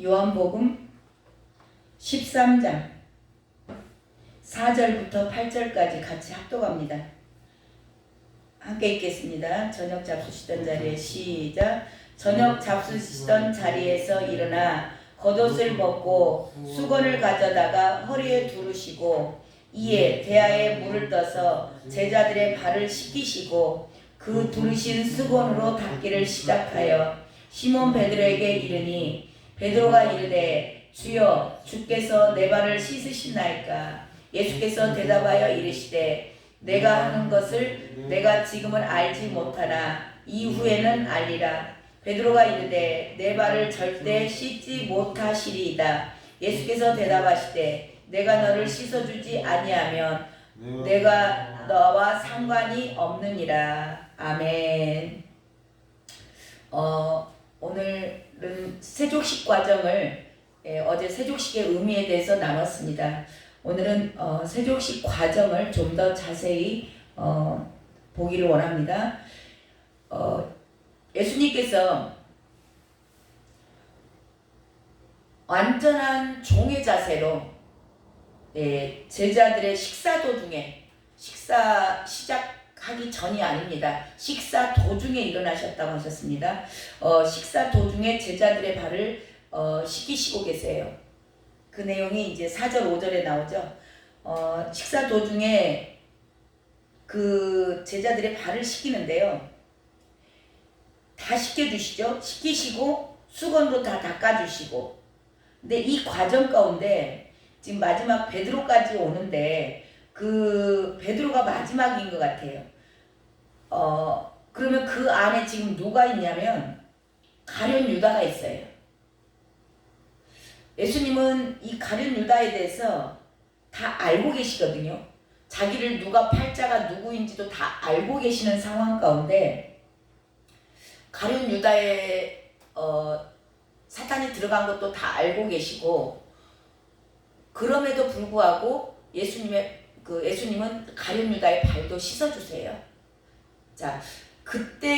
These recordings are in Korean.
요한복음 13장 4절부터 8절까지 같이 합독합니다. 함께 읽겠습니다. 저녁 잡수시던 자리에 시작. 저녁 잡수시던 자리에서 일어나 겉옷을 벗고 수건을 가져다가 허리에 두르시고 이에 대야에 물을 떠서 제자들의 발을 씻기시고 그 두르신 수건으로 닦기를 시작하여 시몬 베드로에게 이르니 베드로가 이르되 주여 주께서 내 발을 씻으시나이까. 예수께서 대답하여 이르시되 내가 하는 것을 내가 지금은 알지 못하나 이후에는 알리라. 베드로가 이르되 내 발을 절대 씻지 못하시리이다. 예수께서 대답하시되 내가 너를 씻어주지 아니하면 내가 너와 상관이 없느니라. 아멘. 오늘은 세족식 과정을 어제 세족식의 의미에 대해서 나눴습니다. 오늘은 세족식 과정을 좀 더 자세히 보기를 원합니다. 예수님께서 완전한 종의 자세로 제자들의 식사 도중에, 식사 시작하기 전이 아닙니다. 식사 도중에 일어나셨다고 하셨습니다. 식사 도중에 제자들의 발을 씻기시고 계세요. 그 내용이 이제 4절 5절에 나오죠. 식사 도중에 그 제자들의 발을 씻기는데요. 다 씻겨주시죠. 씻기시고 수건으로 다 닦아주시고. 근데 이 과정 가운데 지금 마지막 베드로까지 오는데 그 베드로가 마지막인 것 같아요. 그러면 그 안에 지금 누가 있냐면 가룟 유다가 있어요. 예수님은 이 가룟 유다에 대해서 다 알고 계시거든요. 자기를 누가 팔자가 누구인지도 다 알고 계시는 상황 가운데 가룟 유다에 사탄이 들어간 것도 다 알고 계시고, 그럼에도 불구하고 예수님은 가룟 유다의 발도 씻어주세요. 자, 그때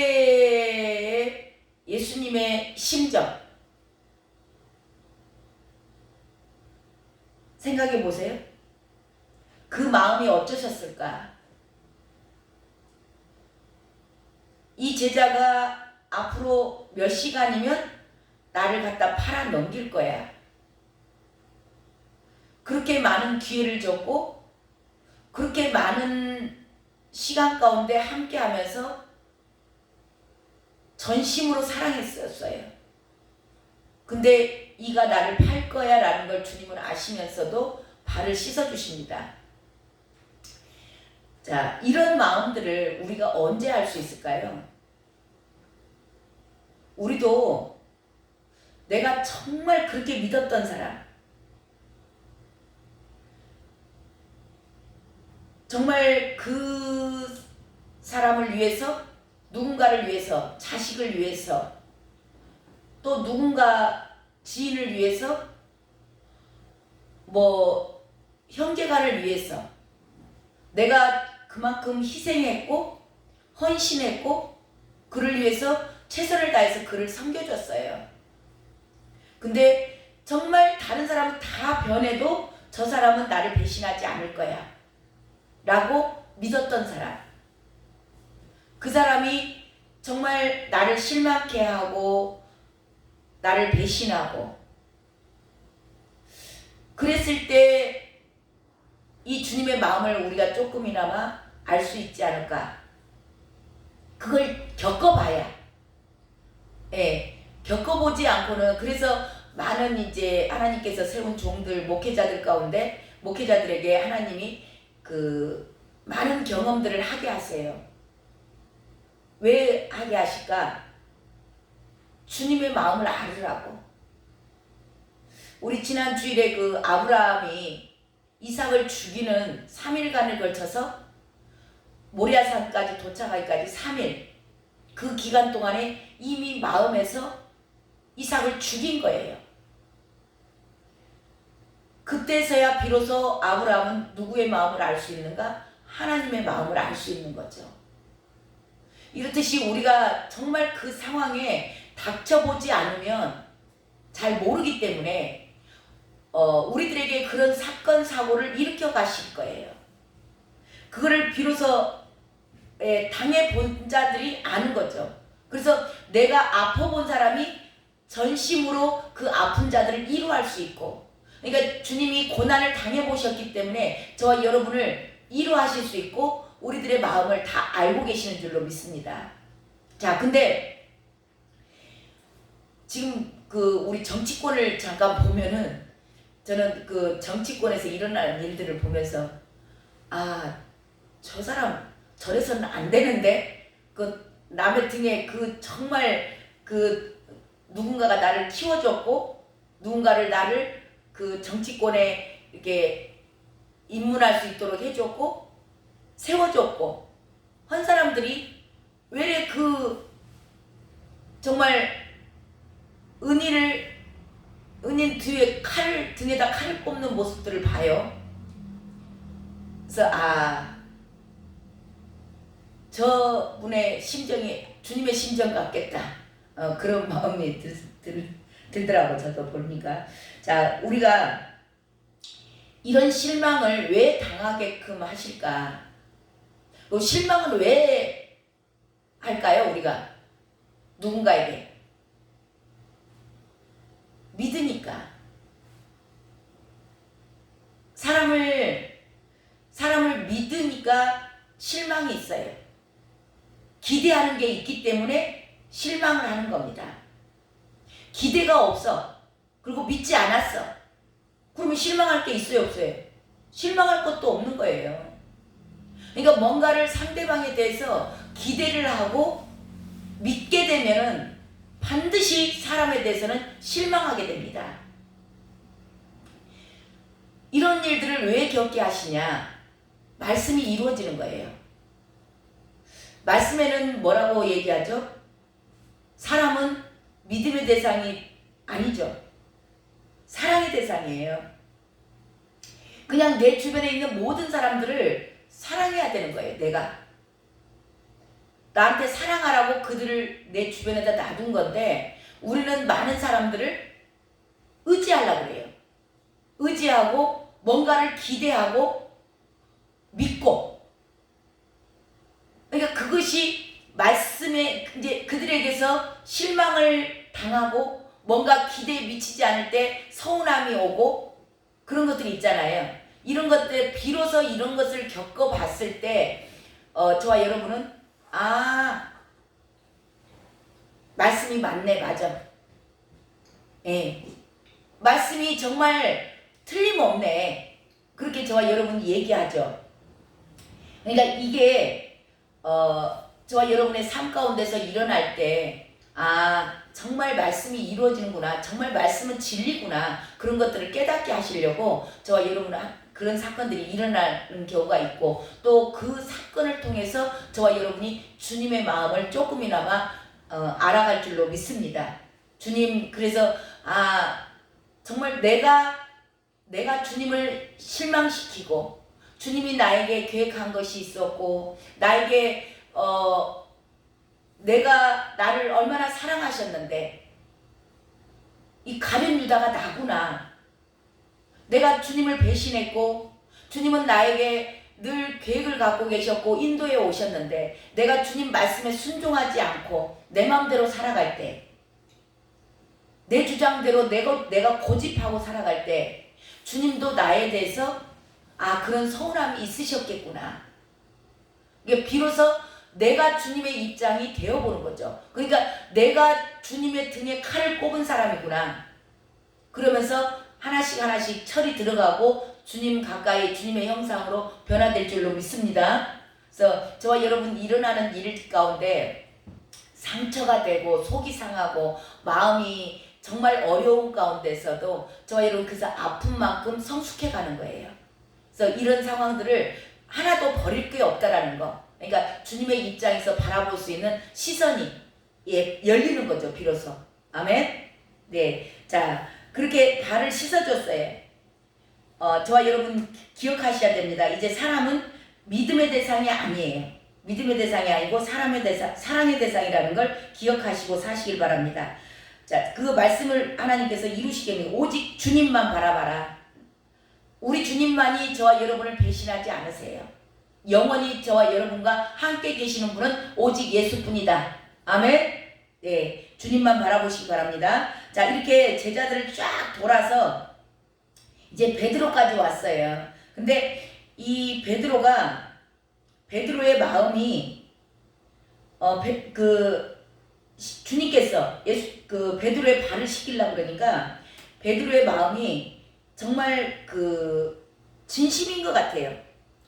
예수님의 심정 생각해 보세요. 그 마음이 어쩌셨을까? 이 제자가 앞으로 몇 시간이면 나를 갖다 팔아 넘길 거야. 그렇게 많은 기회를 줬고 그렇게 많은 시간 가운데 함께 하면서 전심으로 사랑했었어요. 근데 이가 나를 팔 거야 라는 걸 주님은 아시면서도 발을 씻어주십니다. 자, 이런 마음들을 우리가 언제 할 수 있을까요? 우리도 내가 정말 그렇게 믿었던 사람, 정말 그 사람을 위해서, 누군가를 위해서, 자식을 위해서, 또 누군가 지인을 위해서, 형제가를 위해서 내가 그만큼 희생했고 헌신했고 그를 위해서 최선을 다해서 그를 섬겨줬어요. 근데 정말 다른 사람은 다 변해도 저 사람은 나를 배신하지 않을 거야 라고 믿었던 사람, 그 사람이 정말 나를 실망케 하고 나를 배신하고 그랬을 때 이 주님의 마음을 우리가 조금이나마 알 수 있지 않을까? 그걸 겪어봐야. 겪어보지 않고는, 그래서 많은 이제 하나님께서 세운 종들, 목회자들 가운데 목회자들에게 하나님이 그 많은 경험들을 하게 하세요. 왜 하게 하실까? 주님의 마음을 알으라고. 우리 지난 주일에 그 아브라함이 이삭을 죽이는 3일간을 걸쳐서 모리아산까지 도착하기까지 3일, 그 기간 동안에 이미 마음에서 이삭을 죽인 거예요. 그때서야 비로소 아브라함은 누구의 마음을 알 수 있는가? 하나님의 마음을 알 수 있는 거죠. 이렇듯이 우리가 정말 그 상황에 닥쳐보지 않으면 잘 모르기 때문에 우리들에게 그런 사건 사고를 일으켜 가실 거예요. 그거를 비로소 당해본 자들이 아는 거죠. 그래서 내가 아파본 사람이 전심으로 그 아픈 자들을 위로할 수 있고, 그러니까 주님이 고난을 당해보셨기 때문에 저와 여러분을 위로하실 수 있고 우리들의 마음을 다 알고 계시는 줄로 믿습니다. 자, 근데 지금 우리 정치권을 잠깐 보면은 저는 그 정치권에서 일어나는 일들을 보면서 저 사람 저래서는 안 되는데, 그 남의 등에 정말 누군가가 나를 키워줬고 누군가를 나를 그 정치권에 이렇게 입문할 수 있도록 해줬고 세워줬고 한 사람들이 왜 정말 은인 뒤에 등에다 칼을 꼽는 모습들을 봐요. 그래서 저분의 심정이 주님의 심정 같겠다. 그런 마음이 들더라고, 저도 보니까. 자, 우리가 이런 실망을 왜 당하게끔 하실까? 실망을 왜 할까요, 우리가? 누군가에게. 믿으니까. 사람을 믿으니까 실망이 있어요. 기대하는 게 있기 때문에 실망을 하는 겁니다. 기대가 없어. 그리고 믿지 않았어. 그러면 실망할 게 있어요, 없어요? 실망할 것도 없는 거예요. 그러니까 뭔가를 상대방에 대해서 기대를 하고 믿게 되면은 반드시 사람에 대해서는 실망하게 됩니다. 이런 일들을 왜 겪게 하시냐? 말씀이 이루어지는 거예요. 말씀에는 뭐라고 얘기하죠? 사람은 믿음의 대상이 아니죠. 사랑의 대상이에요. 그냥 내 주변에 있는 모든 사람들을 사랑해야 되는 거예요. 내가 나한테 사랑하라고 그들을 내 주변에다 놔둔 건데, 우리는 많은 사람들을 의지하려고 그래요. 의지하고 뭔가를 기대하고 믿고, 그러니까 그것이 말씀에 이제 그들에게서 실망을 당하고 뭔가 기대에 미치지 않을 때 서운함이 오고 그런 것들이 있잖아요. 이런 것들, 비로소 이런 것을 겪어봤을 때 저와 여러분은 말씀이 맞네, 맞아. 예, 말씀이 정말 틀림없네. 그렇게 저와 여러분이 얘기하죠. 그러니까 이게 저와 여러분의 삶 가운데서 일어날 때 정말 말씀이 이루어지는구나, 정말 말씀은 진리구나, 그런 것들을 깨닫게 하시려고 저와 여러분은 그런 사건들이 일어나는 경우가 있고, 또 그 사건을 통해서 저와 여러분이 주님의 마음을 조금이나마 알아갈 줄로 믿습니다. 주님, 그래서 정말 내가 주님을 실망시키고 주님이 나에게 계획한 것이 있었고 나에게 내가 나를 얼마나 사랑하셨는데 이 가룟 유다가 나구나. 내가 주님을 배신했고 주님은 나에게 늘 계획을 갖고 계셨고 인도에 오셨는데 내가 주님 말씀에 순종하지 않고 내 마음대로 살아갈 때, 내 주장대로 내가 고집하고 살아갈 때 주님도 나에 대해서 그런 서운함이 있으셨겠구나. 이게 비로소 내가 주님의 입장이 되어보는 거죠. 그러니까 내가 주님의 등에 칼을 꼽은 사람이구나. 그러면서 하나씩 철이 들어가고 주님 가까이 주님의 형상으로 변화될 줄로 믿습니다. 그래서 저와 여러분 일어나는 일 가운데 상처가 되고 속이 상하고 마음이 정말 어려운 가운데서도 저와 여러분 그래서 아픈 만큼 성숙해 가는 거예요. 그래서 이런 상황들을 하나도 버릴 게 없다라는 거. 그러니까 주님의 입장에서 바라볼 수 있는 시선이 열리는 거죠, 비로소. 아멘. 네, 자 그렇게 발을 씻어줬어요. 저와 여러분 기억하셔야 됩니다. 이제 사람은 믿음의 대상이 아니에요. 믿음의 대상이 아니고 사랑의 대상이라는 걸 기억하시고 사시길 바랍니다. 자, 그 말씀을 하나님께서 이루시겠네요. 오직 주님만 바라봐라. 우리 주님만이 저와 여러분을 배신하지 않으세요. 영원히 저와 여러분과 함께 계시는 분은 오직 예수뿐이다. 아멘. 네, 주님만 바라보시기 바랍니다. 자, 이렇게 제자들을 쫙 돌아서 이제 베드로까지 왔어요. 근데 이 베드로의 마음이 주님께서 베드로의 발을 씻기려고 그러니까 베드로의 마음이 정말 진심인 것 같아요.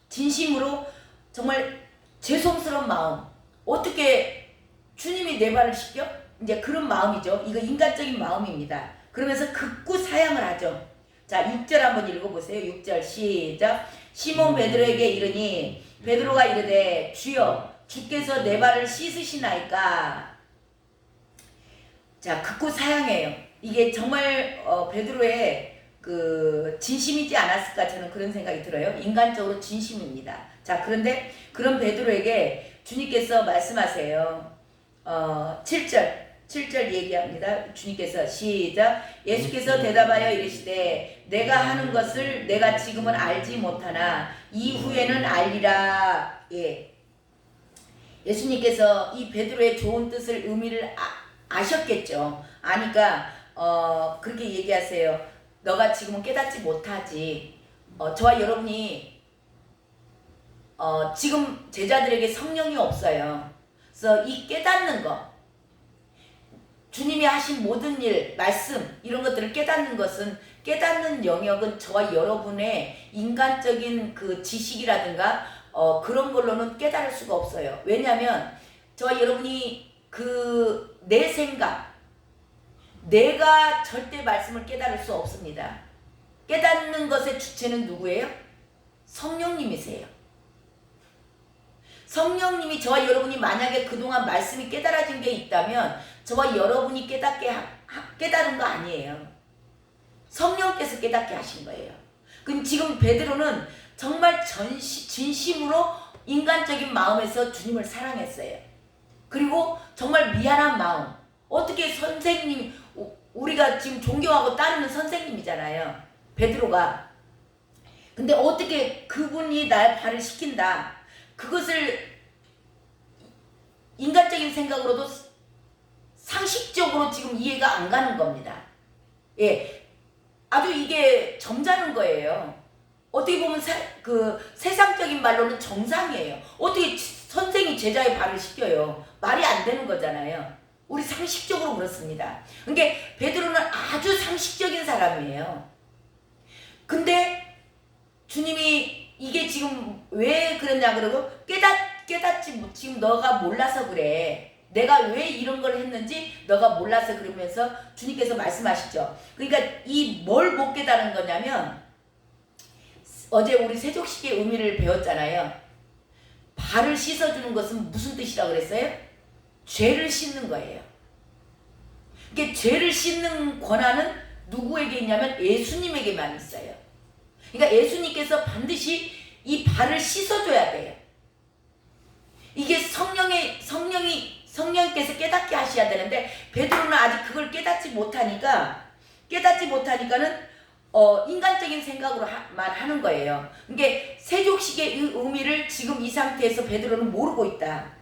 진심으로 정말 죄송스러운 마음. 어떻게 주님이 내 발을 씻겨? 이제 그런 마음이죠. 이거 인간적인 마음입니다. 그러면서 극구 사양을 하죠. 자, 6절 한번 읽어보세요. 6절 시작. 시몬 베드로에게 이르니 베드로가 이르되 주여 주께서 내 발을 씻으시나이까. 자, 극구 사양해요. 이게 정말 베드로의 진심이지 않았을까 저는 그런 생각이 들어요. 인간적으로 진심입니다. 자, 그런데 그런 베드로에게 주님께서 말씀하세요. 7절 얘기합니다. 주님께서 시작. 예수께서 대답하여 이르시되 내가 하는 것을 내가 지금은 알지 못하나 이후에는 알리라. 예. 예수님께서 이 베드로의 좋은 뜻을 의미를 아셨겠죠. 아니까 그렇게 얘기하세요. 너가 지금은 깨닫지 못하지. 저와 여러분이 지금 제자들에게 성령이 없어요. 그래서 이 깨닫는 것, 주님이 하신 모든 일, 말씀 이런 것들을 깨닫는 것은 깨닫는 영역은 저와 여러분의 인간적인 지식이라든가 그런 걸로는 깨달을 수가 없어요. 왜냐하면 저와 여러분이 내 생각, 내가 절대 말씀을 깨달을 수 없습니다. 깨닫는 것의 주체는 누구예요? 성령님이세요. 성령님이 저와 여러분이 만약에 그동안 말씀이 깨달아진 게 있다면 저와 여러분이 깨달은 거 아니에요. 성령께서 깨닫게 하신 거예요. 그럼 지금 베드로는 정말 진심으로 인간적인 마음에서 주님을 사랑했어요. 그리고 정말 미안한 마음. 어떻게 선생님, 우리가 지금 존경하고 따르는 선생님이잖아요. 베드로가. 근데 어떻게 그분이 나의 발을 씻긴다. 그것을 인간적인 생각으로도 상식적으로 지금 이해가 안 가는 겁니다. 예. 아주 이게 점잖은 거예요. 어떻게 보면 세상적인 말로는 정상이에요. 어떻게 선생이 제자의 발을 씻겨요? 말이 안 되는 거잖아요. 우리 상식적으로 그렇습니다. 그러니까 베드로는 아주 상식적인 사람이에요. 근데 주님이 이게 지금 왜 그랬냐 그러고 깨닫지 지금 너가 몰라서 그래. 내가 왜 이런 걸 했는지 너가 몰라서 그러면서 주님께서 말씀하시죠. 그러니까 이 뭘 못 깨달은 거냐면 어제 우리 세족식의 의미를 배웠잖아요. 발을 씻어주는 것은 무슨 뜻이라고 그랬어요? 죄를 씻는 거예요. 이게 죄를 씻는 권한은 누구에게 있냐면 예수님에게만 있어요. 그러니까 예수님께서 반드시 이 발을 씻어줘야 돼요. 이게 성령께서 깨닫게 하셔야 되는데 베드로는 아직 그걸 깨닫지 못하니까는 인간적인 생각으로만 하는 거예요. 그러니까 세족식의 의미를 지금 이 상태에서 베드로는 모르고 있다.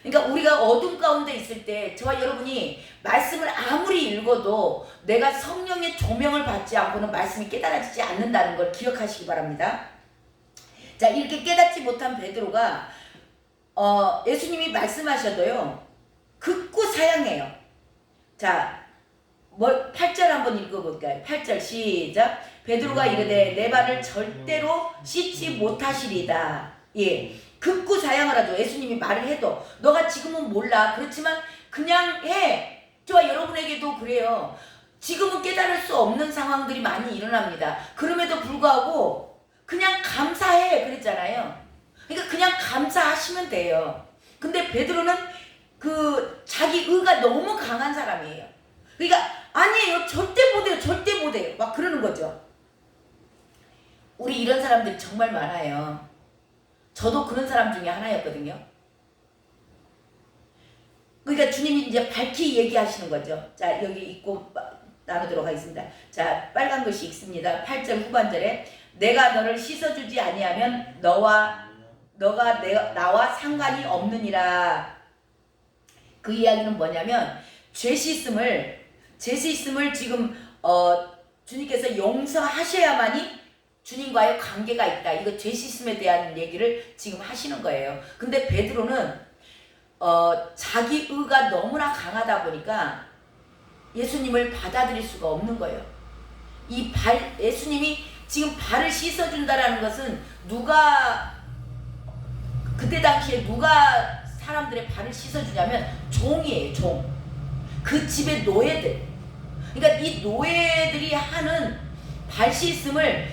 그러니까 우리가 어둠 가운데 있을 때 저와 여러분이 말씀을 아무리 읽어도 내가 성령의 조명을 받지 않고는 말씀이 깨달아지지 않는다는 걸 기억하시기 바랍니다. 자, 이렇게 깨닫지 못한 베드로가 예수님이 말씀하셔도요 극구 사양해요. 자, 8절 한번 읽어볼까요? 8절 시작. 베드로가 이르되 내 발을 절대로 씻지 못하시리다. 예, 극구 사양을 하죠. 예수님이 말을 해도 너가 지금은 몰라. 그렇지만 그냥 해. 저와 여러분에게도 그래요. 지금은 깨달을 수 없는 상황들이 많이 일어납니다. 그럼에도 불구하고 그냥 감사해 그랬잖아요. 그러니까 그냥 감사하시면 돼요. 근데 베드로는 자기 의가 너무 강한 사람이에요. 그러니까 아니에요. 절대 못해요. 절대 못해요. 막 그러는 거죠. 우리 이런 사람들이 정말 많아요. 저도 그런 사람 중에 하나였거든요. 그러니까 그러니까 주님이 이제 밝히 얘기하시는 거죠. 자, 여기 읽고 나누도록 하겠습니다. 자, 빨간 글씨 읽습니다. 8절 후반절에 내가 너를 씻어주지 아니하면 너가 나와 상관이 없느니라. 그 이야기는 뭐냐면 죄 씻음을 지금 주님께서 용서하셔야만이 주님과의 관계가 있다. 이거 죄 씻음에 대한 얘기를 지금 하시는 거예요. 근데 베드로는 자기 의가 너무나 강하다 보니까 예수님을 받아들일 수가 없는 거예요. 예수님이 지금 발을 씻어준다라는 것은 그때 당시에 누가 사람들의 발을 씻어주냐면 종이에요, 종. 그 집의 노예들. 그러니까 이 노예들이 하는 발 씻음을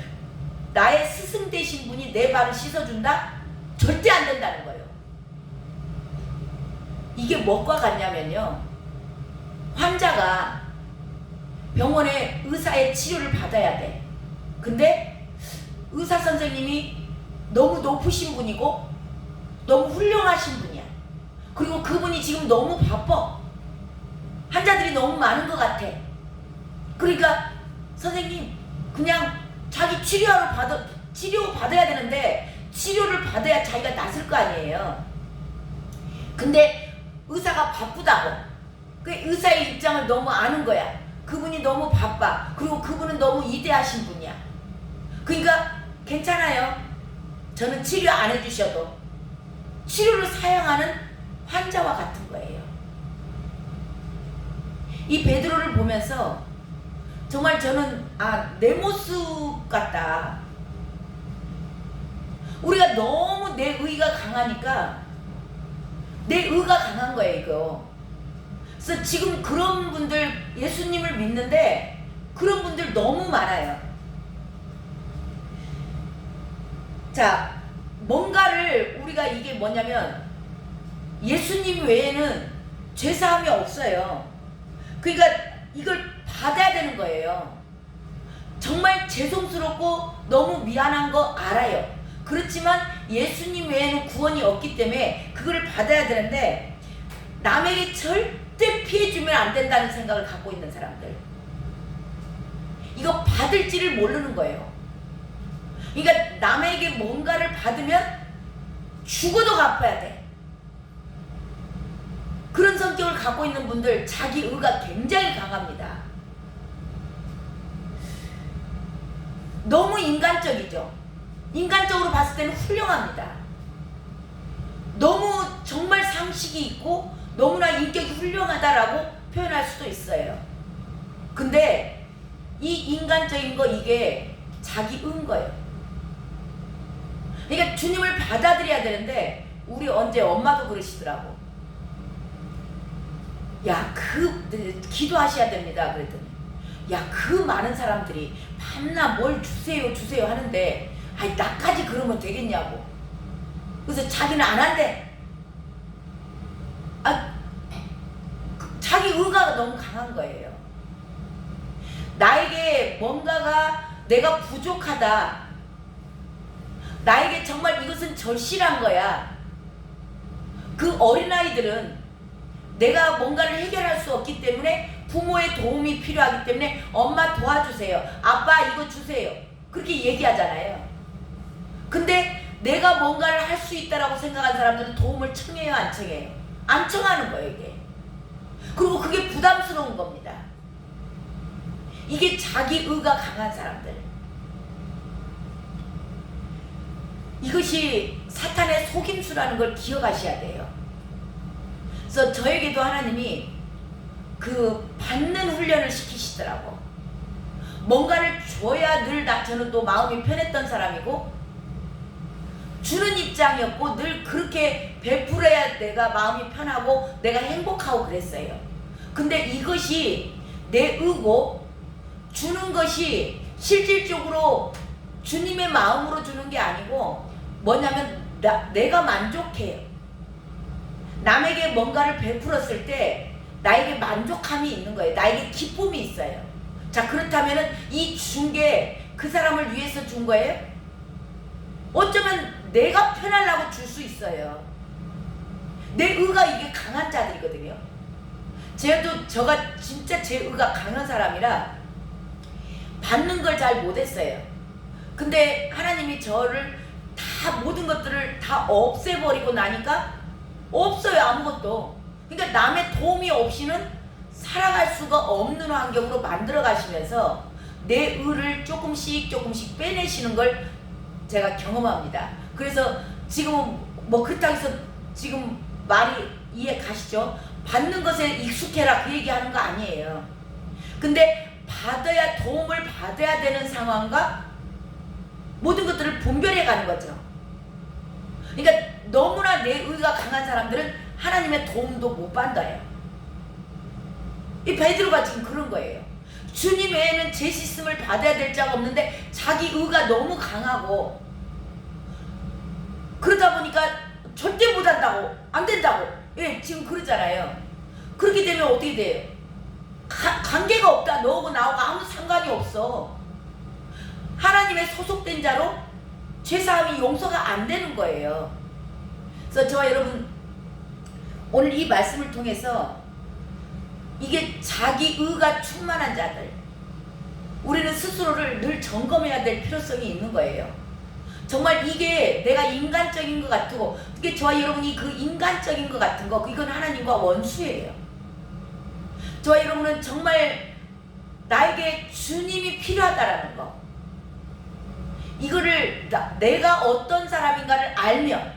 나의 스승 되신 분이 내 발을 씻어준다? 절대 안 된다는 거예요. 이게 뭐과 같냐면요. 환자가 병원에 의사의 치료를 받아야 돼. 근데 의사 선생님이 너무 높으신 분이고 너무 훌륭하신 분이야. 그리고 그분이 지금 너무 바빠. 환자들이 너무 많은 것 같아. 그러니까 선생님 그냥 자기 치료 받아야 되는데 치료를 받아야 자기가 낫을 거 아니에요. 근데 의사가 바쁘다고. 그 의사의 입장을 너무 아는 거야. 그분이 너무 바빠. 그리고 그분은 너무 위대하신 분이야. 그러니까 괜찮아요. 저는 치료 안 해주셔도. 치료를 사양하는 환자와 같은 거예요. 이 베드로를 보면서 정말 저는 내 모습 같다. 우리가 너무 내 의가 강하니까 내 의가 강한 거예요, 이거. 그래서 지금 그런 분들 예수님을 믿는데 그런 분들 너무 많아요. 자, 뭔가를 우리가 이게 뭐냐면 예수님 외에는 죄사함이 없어요. 그러니까 이걸 받아야 되는 거예요. 정말 죄송스럽고 너무 미안한 거 알아요. 그렇지만 예수님 외에는 구원이 없기 때문에 그걸 받아야 되는데 남에게 절대 피해주면 안 된다는 생각을 갖고 있는 사람들. 이거 받을지를 모르는 거예요. 그러니까 남에게 뭔가를 받으면 죽어도 갚아야 돼. 그런 성격을 갖고 있는 분들 자기 의가 굉장히 강합니다. 너무 인간적이죠. 인간적으로 봤을 때는 훌륭합니다. 너무 정말 상식이 있고 너무나 인격이 훌륭하다라고 표현할 수도 있어요. 근데 이 인간적인 거 이게 자기 은 거예요. 그러니까 주님을 받아들여야 되는데 우리 언제 엄마도 그러시더라고. 야, 기도하셔야 됩니다. 그랬더니 야, 그 많은 사람들이 밤낮 뭘 주세요 하는데 나까지 그러면 되겠냐고. 그래서 자기는 안 한대. 자기 의가 너무 강한 거예요. 나에게 뭔가가 내가 부족하다. 나에게 정말 이것은 절실한 거야. 그 어린아이들은 내가 뭔가를 해결할 수 없기 때문에 부모의 도움이 필요하기 때문에 엄마 도와주세요. 아빠 이거 주세요. 그렇게 얘기하잖아요. 근데 내가 뭔가를 할 수 있다라고 생각한 사람들은 도움을 청해요, 안 청해요? 안 청하는 거예요, 이게. 그리고 그게 부담스러운 겁니다. 이게 자기 의가 강한 사람들. 이것이 사탄의 속임수라는 걸 기억하셔야 돼요. 그래서 저에게도 하나님이 그 받는 훈련을 시키시더라고. 뭔가를 줘야 저는 또 마음이 편했던 사람이고 주는 입장이었고 늘 그렇게 베풀어야 내가 마음이 편하고 내가 행복하고 그랬어요. 근데 이것이 내 의고 주는 것이 실질적으로 주님의 마음으로 주는 게 아니고 뭐냐면 내가 만족해요. 남에게 뭔가를 베풀었을 때 나에게 만족함이 있는 거예요. 나에게 기쁨이 있어요. 자, 그렇다면은 이 준 게 그 사람을 위해서 준 거예요? 어쩌면 내가 편하려고 줄 수 있어요. 내 의가 이게 강한 자들이거든요. 저가 진짜 제 의가 강한 사람이라 받는 걸 잘 못했어요. 근데 하나님이 저를 다 모든 것들을 다 없애버리고 나니까 없어요, 아무것도. 그러니까 남의 도움이 없이는 살아갈 수가 없는 환경으로 만들어 가시면서 내 의를 조금씩 빼내시는 걸 제가 경험합니다. 그래서 지금은 뭐 그렇다고 해서 지금 말이 이해 가시죠? 받는 것에 익숙해라 그 얘기하는 거 아니에요. 근데 도움을 받아야 되는 상황과 모든 것들을 분별해 가는 거죠. 그러니까 너무나 내 의가 강한 사람들은 하나님의 도움도 못 받아요. 이 베드로가 지금 그런 거예요. 주님 외에는 제시씀을 받아야 될 자가 없는데 자기 의가 너무 강하고 그러다 보니까 절대 못 한다고, 안 된다고. 예, 지금 그러잖아요. 그렇게 되면 어떻게 돼요? 관계가 없다. 너하고 나하고 아무 상관이 없어. 하나님의 소속된 자로 죄사함이 용서가 안 되는 거예요. 그래서 저와 여러분 오늘 이 말씀을 통해서 이게 자기 의가 충만한 자들, 우리는 스스로를 늘 점검해야 될 필요성이 있는 거예요. 정말 이게 내가 인간적인 것 같고, 이게 저와 여러분이 그 인간적인 것 같은 거, 이건 하나님과 원수예요. 저와 여러분은 정말 나에게 주님이 필요하다라는 거, 이거를 내가 어떤 사람인가를 알면,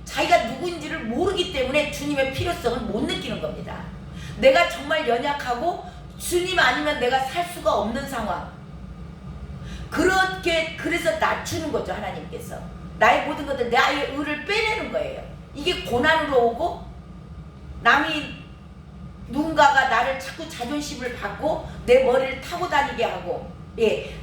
자기가 누구인지를 모르기 때문에 주님의 필요성을 못 느끼는 겁니다. 내가 정말 연약하고 주님 아니면 내가 살 수가 없는 상황, 그래서 낮추는 거죠. 하나님께서 나의 모든 것들, 나의 의를 빼내는 거예요. 이게 고난으로 오고, 남이 누군가가 나를 자꾸 자존심을 받고 내 머리를 타고 다니게 하고, 예,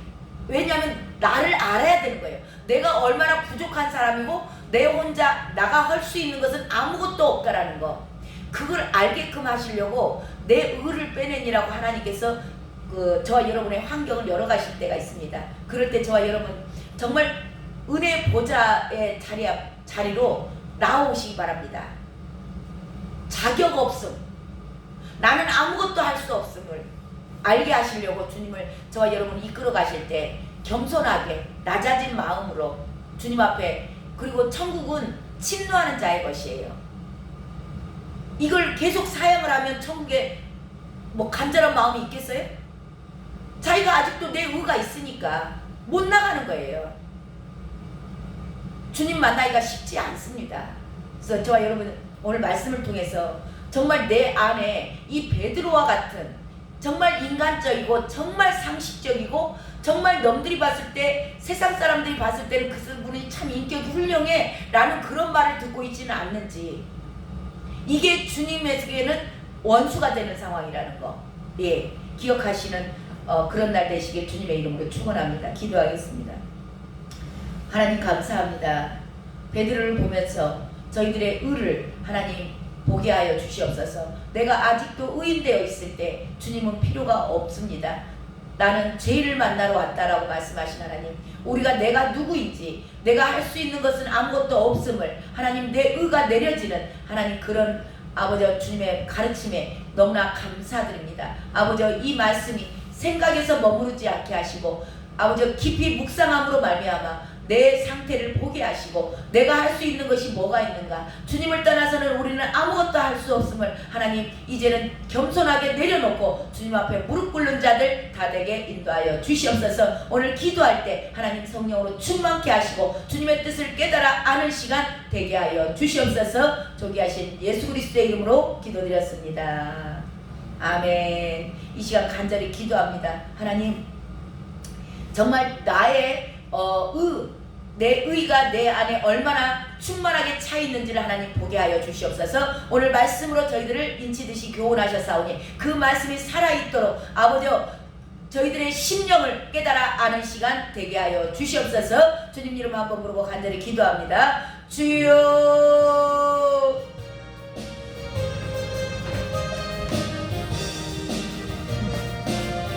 왜냐하면 나를 알아야 되는 거예요. 내가 얼마나 부족한 사람이고 내 혼자 나가 할 수 있는 것은 아무것도 없다라는 거, 그걸 알게끔 하시려고 내 의를 빼내니라고 하나님께서 저와 여러분의 환경을 열어가실 때가 있습니다. 그럴 때 저와 여러분 정말 은혜 보좌의 자리로 나오시기 바랍니다. 자격 없음, 나는 아무것도 할 수 없음을 알게 하시려고 주님을 저와 여러분 이끌어 가실 때 겸손하게 낮아진 마음으로 주님 앞에, 그리고 천국은 침노하는 자의 것이에요. 이걸 계속 사양을 하면 천국에 뭐 간절한 마음이 있겠어요? 자기가 아직도 내 의가 있으니까 못 나가는 거예요. 주님 만나기가 쉽지 않습니다. 그래서 저와 여러분 오늘 말씀을 통해서 정말 내 안에 이 베드로와 같은 정말 인간적이고 정말 상식적이고 정말 남들이 봤을 때, 세상 사람들이 봤을 때는 그분이 참 인격이 훌륭해 라는 그런 말을 듣고 있지는 않는지, 이게 주님에게는 원수가 되는 상황이라는 거, 예, 기억하시는 그런 날 되시길 주님의 이름으로 축원합니다. 기도하겠습니다. 하나님 감사합니다. 베드로를 보면서 저희들의 의를 하나님 보게 하여 주시옵소서. 내가 아직도 의인되어 있을 때 주님은 필요가 없습니다. 나는 죄를 만나러 왔다라고 말씀하신 하나님, 우리가 내가 누구인지, 내가 할 수 있는 것은 아무것도 없음을 하나님, 내 의가 내려지는 하나님, 그런 아버지 주님의 가르침에 너무나 감사드립니다. 아버지 이 말씀이 생각에서 머무르지 않게 하시고, 아버지 깊이 묵상함으로 말미암아 내 상태를 보게 하시고, 내가 할 수 있는 것이 뭐가 있는가, 주님을 떠나서는 우리는 아무것도 할 수 없음을 하나님 이제는 겸손하게 내려놓고 주님 앞에 무릎 꿇는 자들 다 되게 인도하여 주시옵소서. 오늘 기도할 때 하나님 성령으로 충만케 하시고 주님의 뜻을 깨달아 아는 시간 되게 하여 주시옵소서. 존귀하신 예수 그리스도의 이름으로 기도드렸습니다. 아멘. 이 시간 간절히 기도합니다. 하나님, 정말 나의 내 의가 내 안에 얼마나 충만하게 차 있는지를 하나님 보게 하여 주시옵소서. 오늘 말씀으로 저희들을 인치듯이 교훈하셨사오니 그 말씀이 살아있도록 아버지 저희들의 심령을 깨달아 아는 시간 되게 하여 주시옵소서. 주님 이름 한번 부르고 간절히 기도합니다. 주여